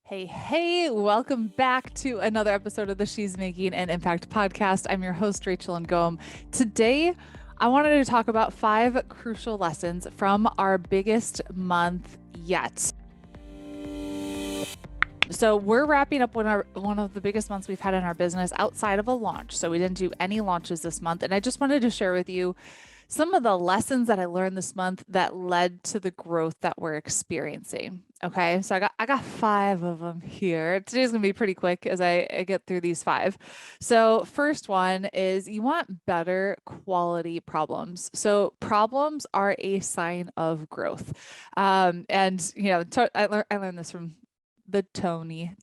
Hey, welcome back to another episode of the She's Making an Impact podcast. I'm your host, Rachel Ngom. Today, I wanted to talk about 5 crucial lessons from our biggest month yet. So we're wrapping up one of the biggest months we've had in our business outside of a launch. So we didn't do any launches this month. And I just wanted to share with you some of the lessons that I learned this month that led to the growth that we're experiencing. Okay, so I got 5 of them here. Today's gonna be pretty quick as I get through these 5. So first one is you want better quality problems. So problems are a sign of growth. And I learned this from the Tony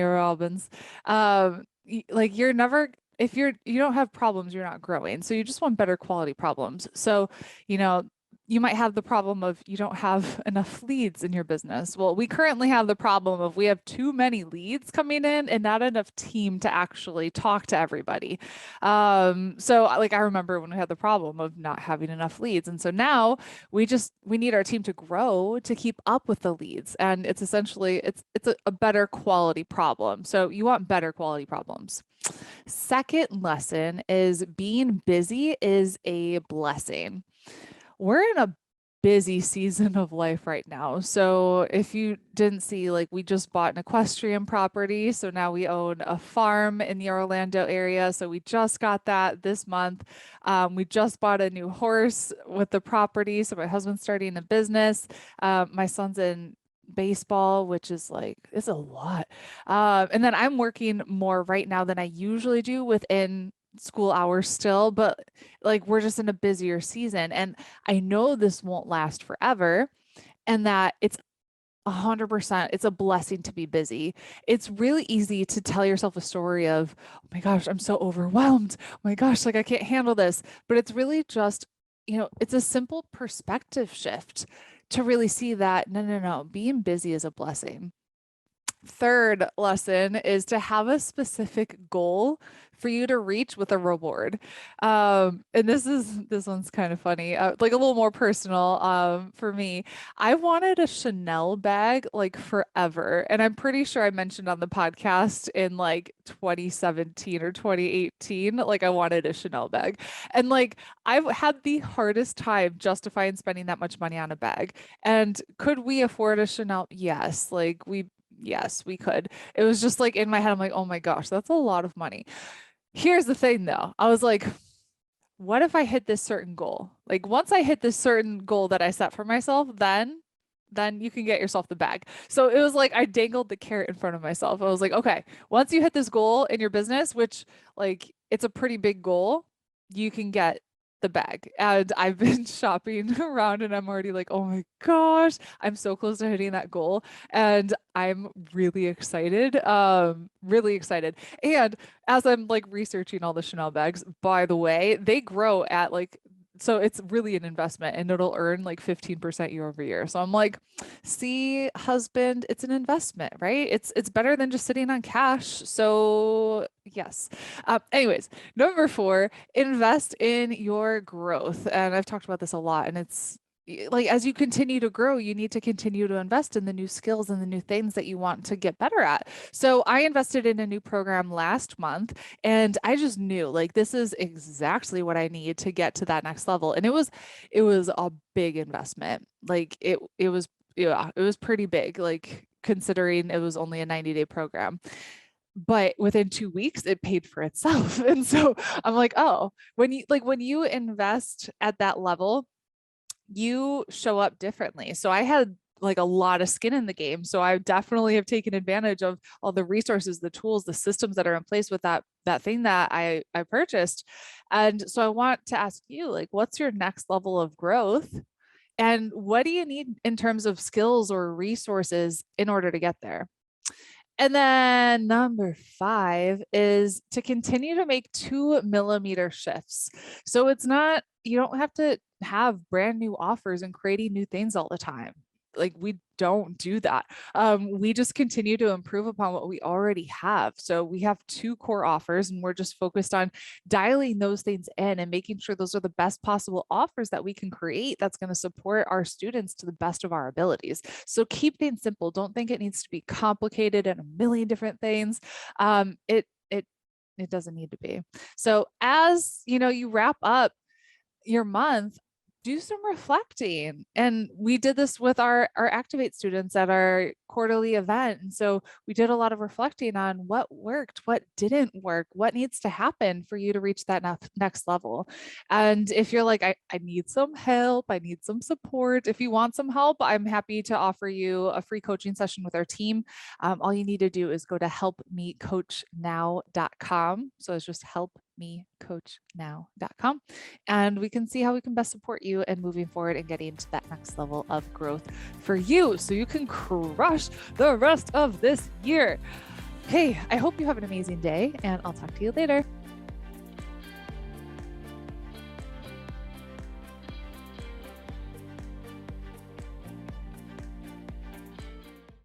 Robbins. Like you're never if you don't have problems, you're not growing. So you just want better quality problems. So, you know, you might have the problem of you don't have enough leads in your business. Well, we currently have the problem of we have too many leads coming in and not enough team to actually talk to everybody. So like I remember when we had the problem of not having enough leads. And so now we need our team to grow to keep up with the leads. And it's essentially it's a better quality problem. So you want better quality problems. Second lesson is being busy is a blessing. We're in a busy season of life right now. So if you didn't see, like we just bought an equestrian property. So now we own a farm in the Orlando area. So we just got that this month. We just bought a new horse with the property. So my husband's starting a business. My son's in baseball, which is like, it's a lot. And then I'm working more right now than I usually do within school hours still, but like we're just in a busier season. And I know this won't last forever and that it's 100%, it's a blessing to be busy. It's really easy to tell yourself a story of, oh my gosh, I'm so overwhelmed. Oh my gosh, like I can't handle this. But it's really just, it's a simple perspective shift to really see that no, being busy is a blessing. Third lesson is to have a specific goal for you to reach with a reward. And this one's kind of funny, like a little more personal for me. I wanted a Chanel bag like forever. And I'm pretty sure I mentioned on the podcast in like 2017 or 2018, like I wanted a Chanel bag. And like I've had the hardest time justifying spending that much money on a bag. And could we afford a Chanel? Yes, we could. It was just like in my head, I'm like, oh my gosh, that's a lot of money. Here's the thing though. I was like, what if I hit this certain goal? Like once I hit this certain goal that I set for myself, then you can get yourself the bag. So it was like I dangled the carrot in front of myself. I was like, okay, once you hit this goal in your business, which like it's a pretty big goal, you can get the bag. And I've been shopping around and I'm already like, oh my gosh, I'm so close to hitting that goal. And I'm really excited. Really excited. And as I'm like researching all the Chanel bags, by the way, they grow at like so it's really an investment and it'll earn like 15% year over year. So I'm like, see, husband, it's an investment, right? It's better than just sitting on cash. So yes. Anyways, number 4, invest in your growth. And I've talked about this a lot, and it's like as you continue to grow, you need to continue to invest in the new skills and the new things that you want to get better at. So I invested in a new program last month and I just knew like this is exactly what I need to get to that next level. And it was a big investment. Like it was yeah, it was pretty big, like considering it was only a 90-day program. But within 2 weeks, it paid for itself. And so I'm like, oh, when you invest at that level, you show up differently. So I had like a lot of skin in the game. So I definitely have taken advantage of all the resources, the tools, the systems that are in place with that thing that I purchased. And so I want to ask you, like, what's your next level of growth? And what do you need in terms of skills or resources in order to get there? And then number 5 is to continue to make 2 millimeter shifts. So it's not, you don't have to have brand new offers and creating new things all the time. like we don't do that. We just continue to improve upon what we already have. So we have two core offers, and we're just focused on dialing those things in and making sure those are the best possible offers that we can create that's going to support our students to the best of our abilities. So keep things simple. Don't think it needs to be complicated and a million different things. It doesn't need to be. So as you wrap up your month, do some reflecting. And we did this with our Activate students at our quarterly event. And so we did a lot of reflecting on what worked, what didn't work, what needs to happen for you to reach that next level. And if you're like, I need some help, I need some support. If you want some help, I'm happy to offer you a free coaching session with our team. All you need to do is go to helpmecoachnow.com. So it's just helpmecoachnow.com. And we can see how we can best support you in moving forward and getting to that next level of growth for you so you can crush the rest of this year. Okay, I hope you have an amazing day, and I'll talk to you later.